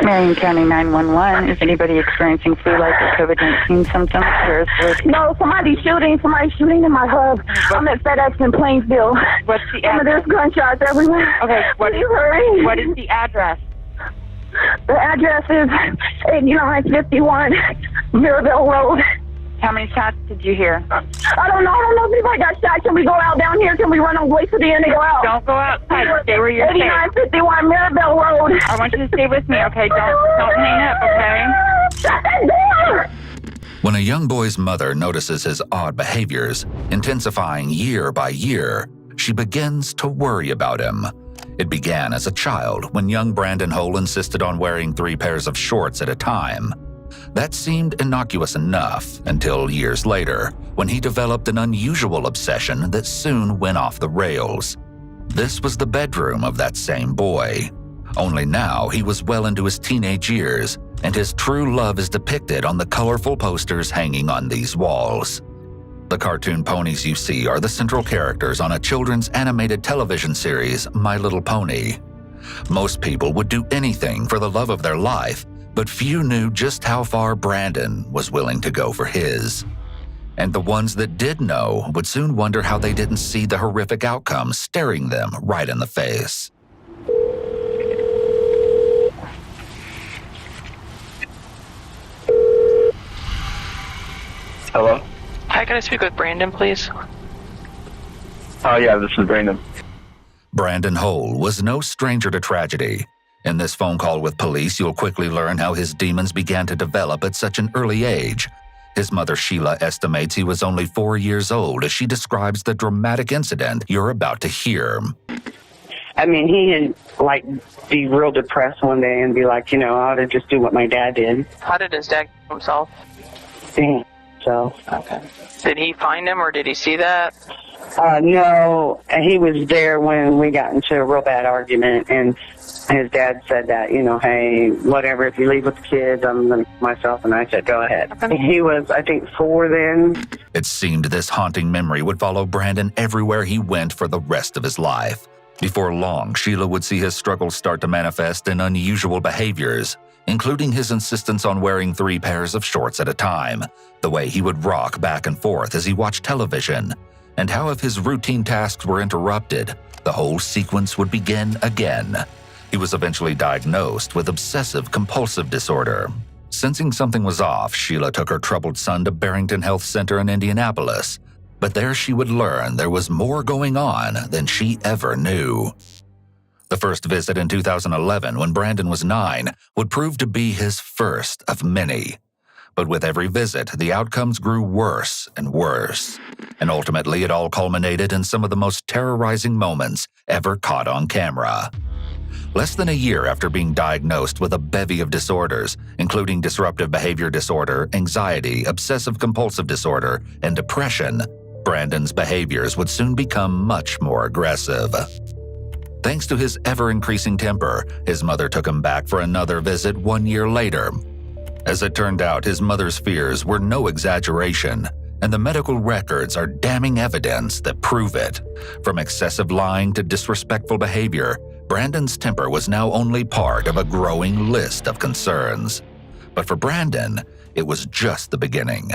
Marion County 911. Is anybody experiencing flu-like or COVID-19 symptoms? No, somebody's shooting in my hub. I'm at FedEx in Plainsville. What's the address? There's gunshots everywhere. Okay, Please hurry. What is the address? The address is 8951 Mirabelle Road. How many shots did you hear? I don't know if anybody got shot. Can we go out down here? Can we run on way to the end and go out? Don't go outside. Stay where you're safe. 8951 Mirabelle Road. I want you to stay with me, okay? Don't hang up, okay? Shut that door! When a young boy's mother notices his odd behaviors, intensifying year by year, she begins to worry about him. It began as a child when young Brandon Hole insisted on wearing 3 pairs of shorts at a time. That seemed innocuous enough until years later, when he developed an unusual obsession that soon went off the rails. This was the bedroom of that same boy. Only now he was well into his teenage years, and his true love is depicted on the colorful posters hanging on these walls. The cartoon ponies you see are the central characters on a children's animated television series, My Little Pony. Most people would do anything for the love of their life, but few knew just how far Brandon was willing to go for his. And the ones that did know would soon wonder how they didn't see the horrific outcome staring them right in the face. Hello? Hi, can I speak with Brandon, please? Oh, yeah, this is Brandon. Brandon Hole was no stranger to tragedy. In this phone call with police, you'll quickly learn how his demons began to develop at such an early age. His mother, Sheila, estimates he was only 4 years old as she describes the dramatic incident you're about to hear. I mean, he'd, be real depressed one day and be like, I ought to just do what my dad did. How did his dad kill himself? So. Okay. Did he find him or did he see that? No, he was there when we got into a real bad argument, and his dad said that, hey, whatever, if you leave with the kids, I'm going to myself, and I said, go ahead. He was, I think, 4 then. It seemed this haunting memory would follow Brandon everywhere he went for the rest of his life. Before long, Sheila would see his struggles start to manifest in unusual behaviors, including his insistence on wearing 3 pairs of shorts at a time, the way he would rock back and forth as he watched television, and how if his routine tasks were interrupted, the whole sequence would begin again. He was eventually diagnosed with obsessive-compulsive disorder. Sensing something was off, Sheila took her troubled son to Barrington Health Center in Indianapolis, but there she would learn there was more going on than she ever knew. The first visit in 2011, when Brandon was 9, would prove to be his first of many. But with every visit, the outcomes grew worse and worse, and ultimately it all culminated in some of the most terrorizing moments ever caught on camera. Less than a year after being diagnosed with a bevy of disorders, including disruptive behavior disorder, anxiety, obsessive-compulsive disorder, and depression, Brandon's behaviors would soon become much more aggressive. Thanks to his ever-increasing temper, his mother took him back for another visit 1 year later. As it turned out, his mother's fears were no exaggeration, and the medical records are damning evidence that prove it. From excessive lying to disrespectful behavior, Brandon's temper was now only part of a growing list of concerns. But for Brandon, it was just the beginning.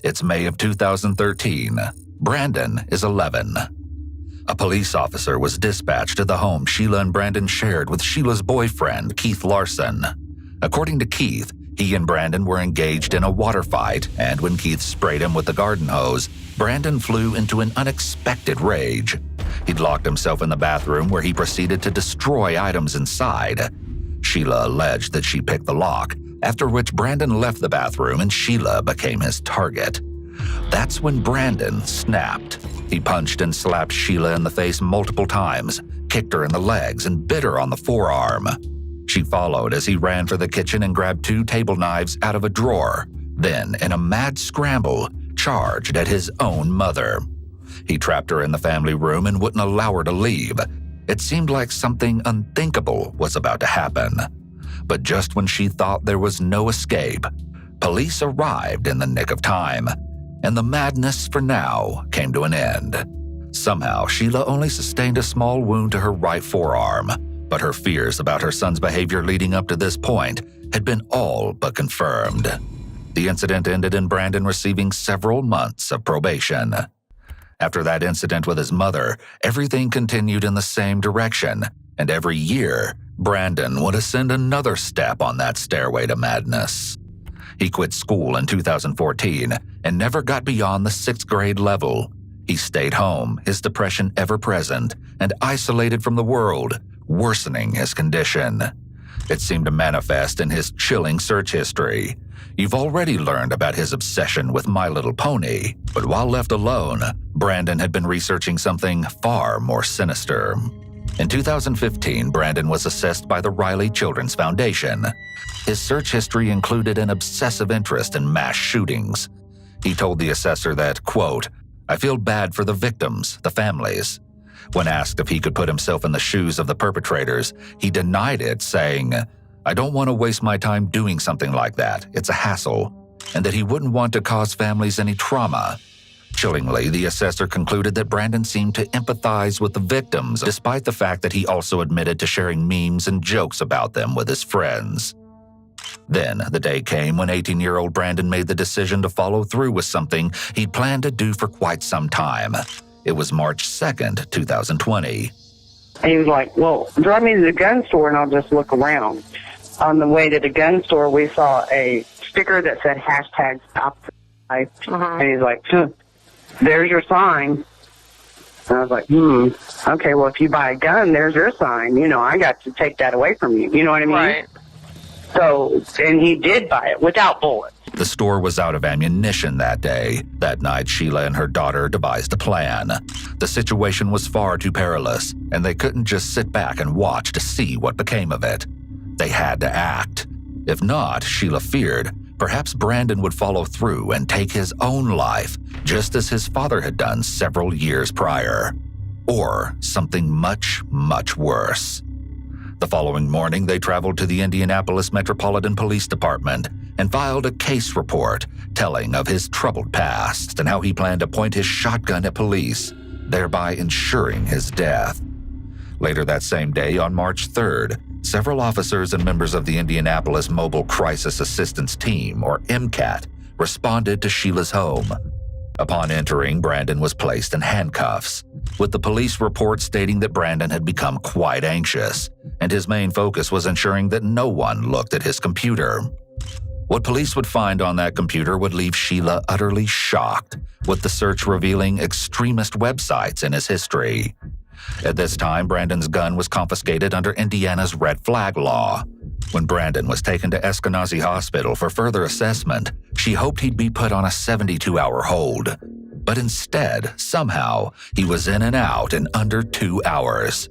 It's May of 2013. Brandon is 11. A police officer was dispatched to the home Sheila and Brandon shared with Sheila's boyfriend, Keith Larson. According to Keith, he and Brandon were engaged in a water fight, and when Keith sprayed him with the garden hose, Brandon flew into an unexpected rage. He'd locked himself in the bathroom where he proceeded to destroy items inside. Sheila alleged that she picked the lock, after which Brandon left the bathroom and Sheila became his target. That's when Brandon snapped. He punched and slapped Sheila in the face multiple times, kicked her in the legs, and bit her on the forearm. She followed as he ran for the kitchen and grabbed 2 table knives out of a drawer, then, in a mad scramble, charged at his own mother. He trapped her in the family room and wouldn't allow her to leave. It seemed like something unthinkable was about to happen. But just when she thought there was no escape, police arrived in the nick of time, and the madness for now came to an end. Somehow, Sheila only sustained a small wound to her right forearm, But her fears about her son's behavior leading up to this point had been all but confirmed. The incident ended in Brandon receiving several months of probation. After that incident with his mother, everything continued in the same direction, and every year, Brandon would ascend another step on that stairway to madness. He quit school in 2014 and never got beyond the 6th grade level. He stayed home, his depression ever present, and isolated from the world, worsening his condition. It seemed to manifest in his chilling search history. You've already learned about his obsession with My Little Pony, but while left alone, Brandon had been researching something far more sinister. In 2015, Brandon was assessed by the Riley Children's Foundation. His search history included an obsessive interest in mass shootings. He told the assessor that, quote, "I feel bad for the victims, the families." When asked if he could put himself in the shoes of the perpetrators, he denied it, saying, "I don't want to waste my time doing something like that. It's a hassle," and that he wouldn't want to cause families any trauma. Chillingly, the assessor concluded that Brandon seemed to empathize with the victims, despite the fact that he also admitted to sharing memes and jokes about them with his friends. Then, the day came when 18-year-old Brandon made the decision to follow through with something he'd planned to do for quite some time. It was March 2nd, 2020. And he was like, well, drive me to the gun store and I'll just look around. On the way to the gun store, we saw a sticker that said hashtag stop the life. And he's like, there's your sign. And I was like, okay, well, if you buy a gun, there's your sign. You know, I got to take that away from you. You know what I mean? Right. So, and he did buy it without bullets. The store was out of ammunition that day. That night, Sheila and her daughter devised a plan. The situation was far too perilous, and they couldn't just sit back and watch to see what became of it. They had to act. If not, Sheila feared, perhaps Brandon would follow through and take his own life, just as his father had done several years prior. Or something much, much worse. The following morning, they traveled to the Indianapolis Metropolitan Police Department and filed a case report telling of his troubled past and how he planned to point his shotgun at police, thereby ensuring his death. Later that same day, on March 3rd, several officers and members of the Indianapolis Mobile Crisis Assistance Team, or MCAT, responded to Sheila's home. Upon entering, Brandon was placed in handcuffs, with the police report stating that Brandon had become quite anxious, and his main focus was ensuring that no one looked at his computer. What police would find on that computer would leave Sheila utterly shocked, with the search revealing extremist websites in his history. At this time, Brandon's gun was confiscated under Indiana's red flag law. When Brandon was taken to Eskenazi Hospital for further assessment, she hoped he'd be put on a 72-hour hold. But instead, somehow, he was in and out in under 2 hours.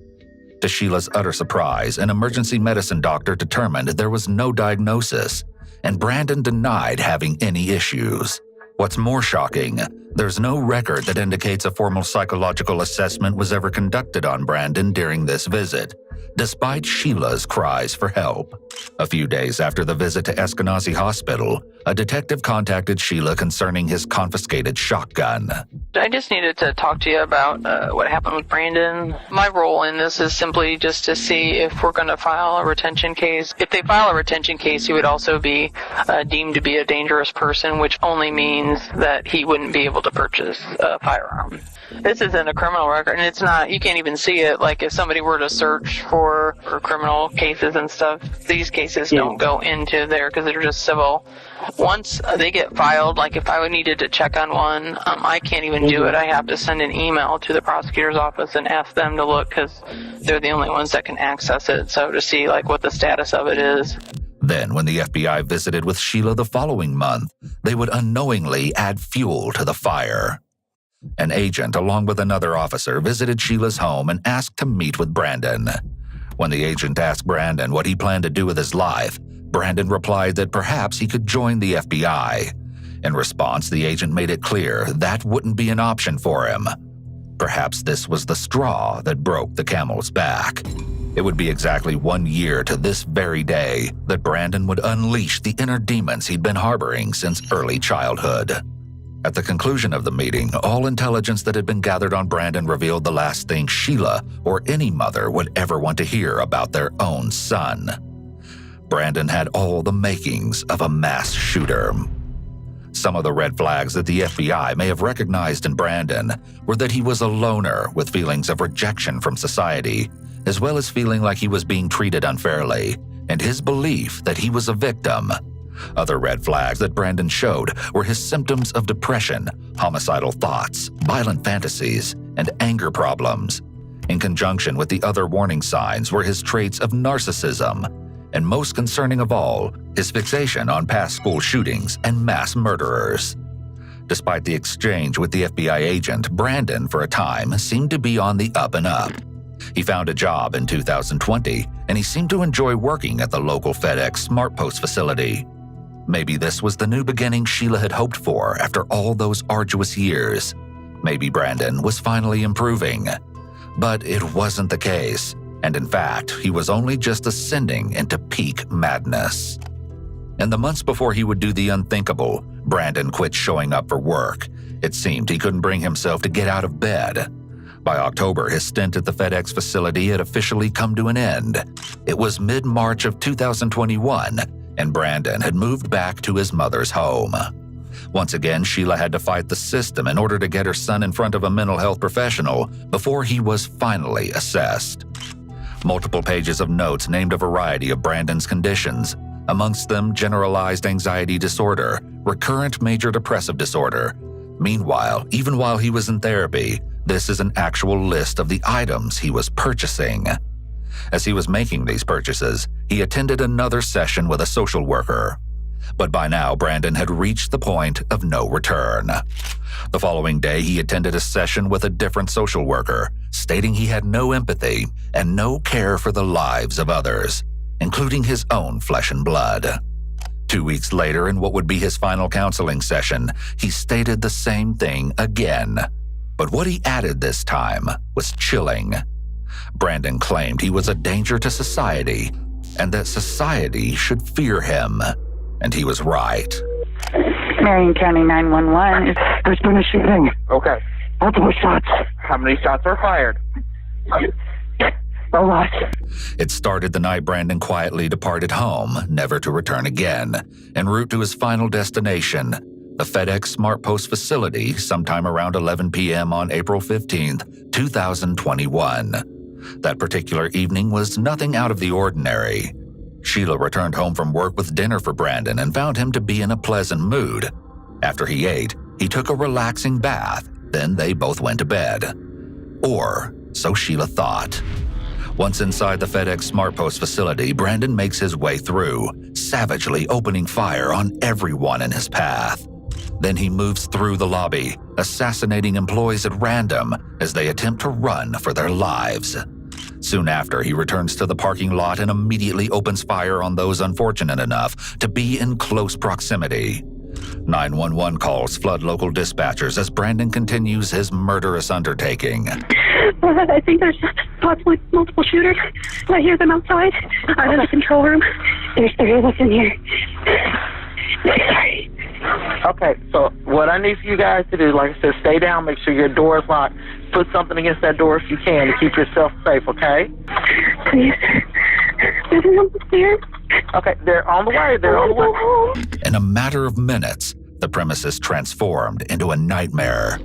To Sheila's utter surprise, an emergency medicine doctor determined there was no diagnosis, and Brandon denied having any issues. What's more shocking, there's no record that indicates a formal psychological assessment was ever conducted on Brandon during this visit, despite Sheila's cries for help. A few days after the visit to Eskenazi Hospital, a detective contacted Sheila concerning his confiscated shotgun. I just needed to talk to you about what happened with Brandon. My role in this is simply just to see if we're going to file a retention case. If they file a retention case, he would also be deemed to be a dangerous person, which only means that he wouldn't be able to purchase a firearm. This isn't a criminal record, and it's not, you can't even see it. Like if somebody were to search for criminal cases and stuff, these cases don't go into there because they're just civil. Once they get filed, like if I needed to check on one, I can't even do it. I have to send an email to the prosecutor's office and ask them to look because they're the only ones that can access it. So to see like what the status of it is. Then, when the FBI visited with Sheila the following month, they would unknowingly add fuel to the fire. An agent, along with another officer, visited Sheila's home and asked to meet with Brandon. When the agent asked Brandon what he planned to do with his life, Brandon replied that perhaps he could join the FBI. In response, the agent made it clear that wouldn't be an option for him. Perhaps this was the straw that broke the camel's back. It would be exactly 1 year to this very day that Brandon would unleash the inner demons he'd been harboring since early childhood. At the conclusion of the meeting, all intelligence that had been gathered on Brandon revealed the last thing Sheila or any mother would ever want to hear about their own son. Brandon had all the makings of a mass shooter. Some of the red flags that the FBI may have recognized in Brandon were that he was a loner with feelings of rejection from society, as well as feeling like he was being treated unfairly, and his belief that he was a victim. Other red flags that Brandon showed were his symptoms of depression, homicidal thoughts, violent fantasies, and anger problems. In conjunction with the other warning signs were his traits of narcissism, and most concerning of all, his fixation on past school shootings and mass murderers. Despite the exchange with the FBI agent, Brandon, for a time, seemed to be on the up and up. He found a job in 2020, and he seemed to enjoy working at the local FedEx SmartPost facility. Maybe this was the new beginning Sheila had hoped for after all those arduous years. Maybe Brandon was finally improving. But it wasn't the case, and in fact, he was only just ascending into peak madness. In the months before he would do the unthinkable, Brandon quit showing up for work. It seemed he couldn't bring himself to get out of bed. By October, his stint at the FedEx facility had officially come to an end. It was mid-March of 2021, and Brandon had moved back to his mother's home. Once again, Sheila had to fight the system in order to get her son in front of a mental health professional before he was finally assessed. Multiple pages of notes named a variety of Brandon's conditions, amongst them generalized anxiety disorder, recurrent major depressive disorder. Meanwhile, even while he was in therapy, this is an actual list of the items he was purchasing. As he was making these purchases, he attended another session with a social worker. But by now, Brandon had reached the point of no return. The following day, he attended a session with a different social worker, stating he had no empathy and no care for the lives of others, including his own flesh and blood. 2 weeks later, in what would be his final counseling session, he stated the same thing again. But what he added this time was chilling. Brandon claimed he was a danger to society and that society should fear him. And he was right. Marion County 911. There's been a shooting. Okay. Multiple shots. How many shots are fired? A lot. It started the night Brandon quietly departed home, never to return again, en route to his final destination, the FedEx SmartPost facility, sometime around 11 p.m. on April 15th, 2021. That particular evening was nothing out of the ordinary. Sheila returned home from work with dinner for Brandon and found him to be in a pleasant mood. After he ate, he took a relaxing bath, then they both went to bed. Or, so Sheila thought. Once inside the FedEx SmartPost facility, Brandon makes his way through, savagely opening fire on everyone in his path. Then he moves through the lobby, assassinating employees at random as they attempt to run for their lives. Soon after, he returns to the parking lot and immediately opens fire on those unfortunate enough to be in close proximity. 911 calls flood local dispatchers as Brandon continues his murderous undertaking. I think there's possibly multiple shooters. I hear them outside. I'm in the control room. There's 3 of us in here. Sorry. Okay, so what I need for you guys to do, like I said, stay down, make sure your door is locked. Put something against that door if you can to keep yourself safe, okay? Please. There's no one upstairs. Okay, they're on the way. They're on the way. In a matter of minutes, the premises transformed into a nightmare.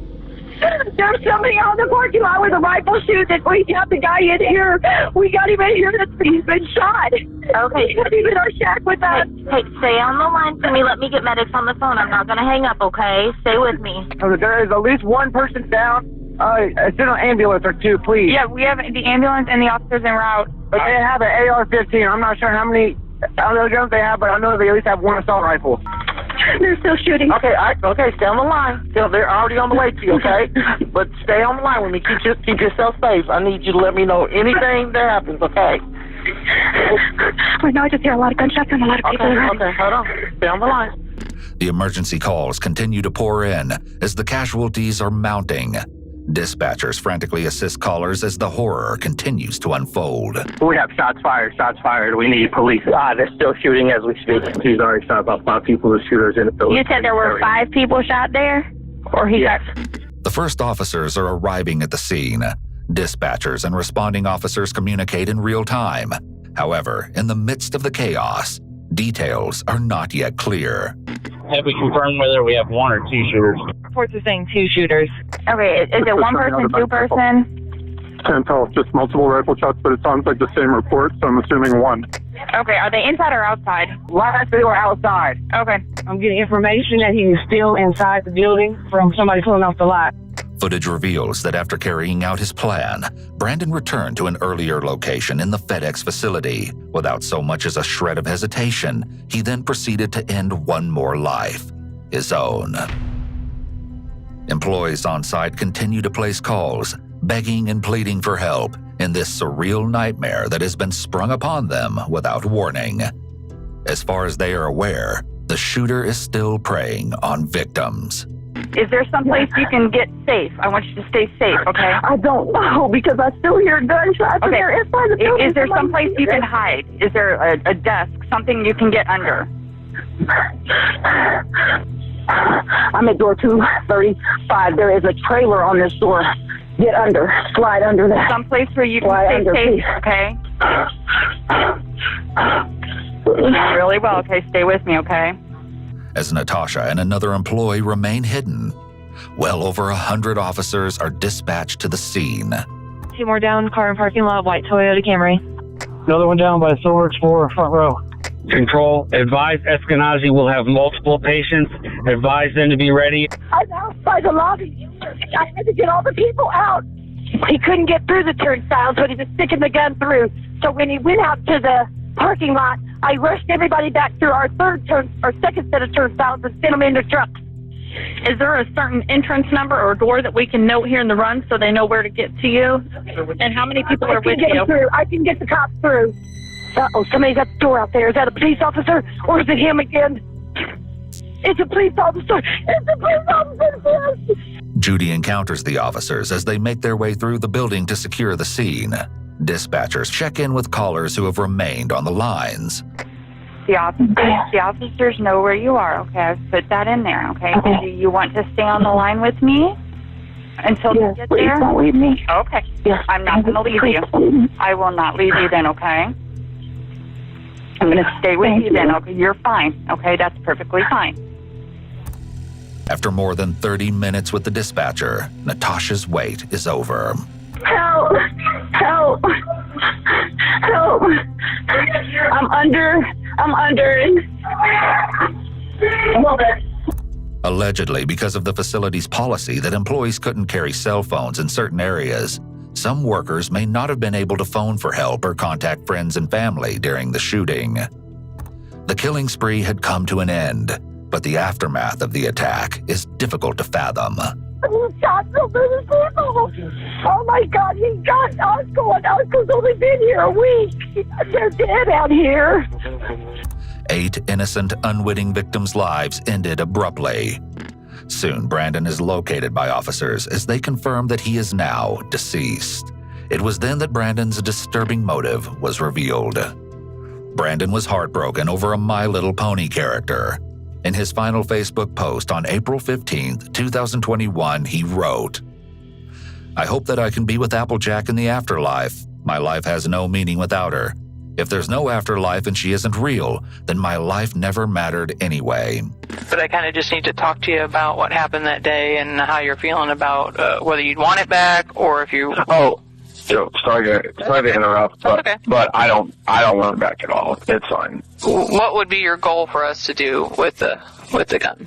There's somebody out in the parking lot with a rifle shooting. We got the guy in here. We got him in here. He's been shot. Okay. He's in our shack with us. Hey, stay on the line for me. Let me get medics on the phone. I'm not going to hang up, okay? Stay with me. There is at least one person down. Send an ambulance or 2, please. Yeah, we have the ambulance and the officers en route. But they have an AR-15. I'm not sure how many other guns they have, but I know they at least have 1 assault rifle. They're still shooting. Okay, okay, stay on the line. They're already on the way to you, okay? But stay on the line with me. Keep yourself safe. I need you to let me know anything that happens, okay? Right now, I just hear a lot of gunshots and a lot of people around. Okay, hold on. Stay on the line. The emergency calls continue to pour in as the casualties are mounting. Dispatchers frantically assist callers as the horror continues to unfold. We have shots fired. We need police. They're still shooting as we speak. He's already shot about 5 people. The shooters in the building. You said there were 5 people shot there? Or he got... The first officers are arriving at the scene. Dispatchers and responding officers communicate in real time. However, in the midst of the chaos, details are not yet clear. Have we confirmed whether we have one or two shooters? Reports are saying 2 shooters. Okay, is it one person, 2 person? Can't tell if just multiple rifle shots, but it sounds like the same report, so I'm assuming 1. Okay, are they inside or outside? Last they were outside. Okay. I'm getting information that he is still inside the building from somebody pulling off the lot. Footage reveals that after carrying out his plan, Brandon returned to an earlier location in the FedEx facility. Without so much as a shred of hesitation, he then proceeded to end one more life, his own. Employees on site continue to place calls, begging and pleading for help in this surreal nightmare that has been sprung upon them without warning. As far as they are aware, the shooter is still preying on victims. Is there someplace you can get safe? I want you to stay safe, okay? I don't know because I still hear gunshots and they're inside the building. Is there someplace you can hide? Is there a desk, something you can get under? I'm at door 235. There is a trailer on this door. Get under. Slide under that. Someplace where you can Slide stay under, safe, please. okay? Really well, okay? Stay with me, okay? As Natasha and another employee remain hidden, well over 100 officers are dispatched to the scene. 2 more down, car and parking lot, white Toyota Camry. Another one down by the Silver Explorer, front row. Control, advise Eskenazi will have multiple patients. Advise them to be ready. I'm outside the lobby. I had to get all the people out. He couldn't get through the turnstiles, but he was sticking the gun through. So when he went out to the parking lot, I rushed everybody back through our second set of turnstiles and sent them in the trucks. Is there a certain entrance number or door that we can note here in the run so they know where to get to you? And how many people are with you? I can get the cops through. Uh-oh, somebody's at the door out there. Is that a police officer or is it him again? It's a police officer. It's a police officer. Judy encounters the officers as they make their way through the building to secure the scene. Dispatchers check in with callers who have remained on the lines. The officers know where you are, okay? I've put that in there, okay? Do you want to stay on the line with me until you get there? Don't leave me. Okay. Yes. I'm not going to leave you. I will not leave you then, okay? I'm going to stay with you then, okay? You're fine, okay? That's perfectly fine. After more than 30 minutes with the dispatcher, Natasha's wait is over. Help! Help! Help! I'm under. Allegedly, because of the facility's policy that employees couldn't carry cell phones in certain areas, some workers may not have been able to phone for help or contact friends and family during the shooting. The killing spree had come to an end, but the aftermath of the attack is difficult to fathom. He shot so many people. Oh my God, he got Osco, and Osco's only been here a week. They're dead out here. 8 innocent, unwitting victims' lives ended abruptly. Soon, Brandon is located by officers as they confirm that he is now deceased. It was then that Brandon's disturbing motive was revealed. Brandon was heartbroken over a My Little Pony character. In his final Facebook post on April 15, 2021, he wrote, "I hope that I can be with Applejack in the afterlife. My life has no meaning without her. If there's no afterlife and she isn't real, then my life never mattered anyway." But I kind of just need to talk to you about what happened that day and how you're feeling about whether you'd want it back or if you... Oh, sorry to interrupt, but, okay. But I don't want it back at all. It's fine. What would be your goal for us to do with the gun?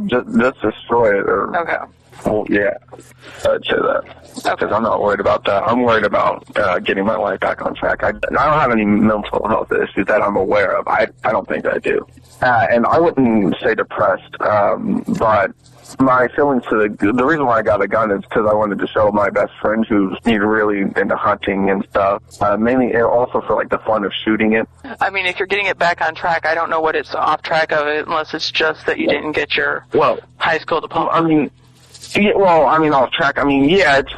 Just destroy it. Or, Okay. Well, yeah, I'd say that. Because I'm not worried about that. I'm worried about getting my life back on track. I don't have any mental health issues that I'm aware of. I don't think I do. And I wouldn't say depressed, but my feelings to the reason why I got a gun is because I wanted to show my best friend who's really into hunting and stuff. Mainly also for like the fun of shooting it. I mean, if you're getting it back on track, I don't know what it's off track of it unless it's just that you didn't get your high school diploma. I mean, Yeah, well, I mean, off track. I mean, it's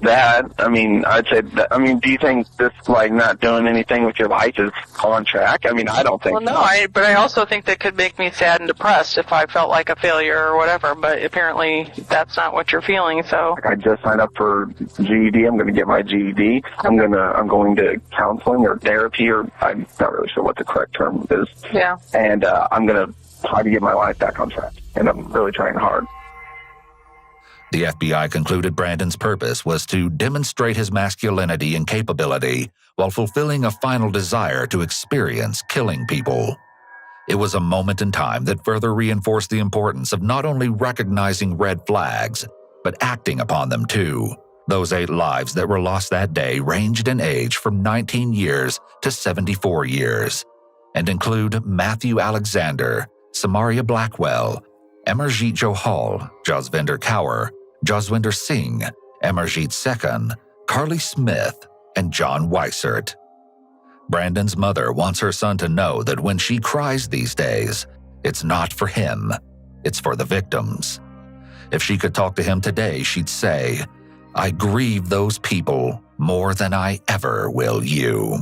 that. I mean, I'd say that. I mean, do you think this, like, not doing anything with your life is on track? I mean, I don't think so. Well, no, but I also think that could make me sad and depressed if I felt like a failure or whatever, but apparently that's not what you're feeling, so. I just signed up for GED. I'm going to get my GED. I'm going to counseling or therapy, or I'm not really sure what the correct term is. Yeah. And I'm going to try to get my life back on track, and I'm really trying hard. The FBI concluded Brandon's purpose was to demonstrate his masculinity and capability while fulfilling a final desire to experience killing people. It was a moment in time that further reinforced the importance of not only recognizing red flags, but acting upon them too. Those 8 lives that were lost that day ranged in age from 19 years to 74 years, and include Matthew Alexander, Samaria Blackwell, Amarjeet Johal, Jasvinder Kaur, Jaswinder Singh, Amarjeet Sekhan, Carly Smith, and John Weissert. Brandon's mother wants her son to know that when she cries these days, it's not for him, it's for the victims. If she could talk to him today, she'd say, "I grieve those people more than I ever will you."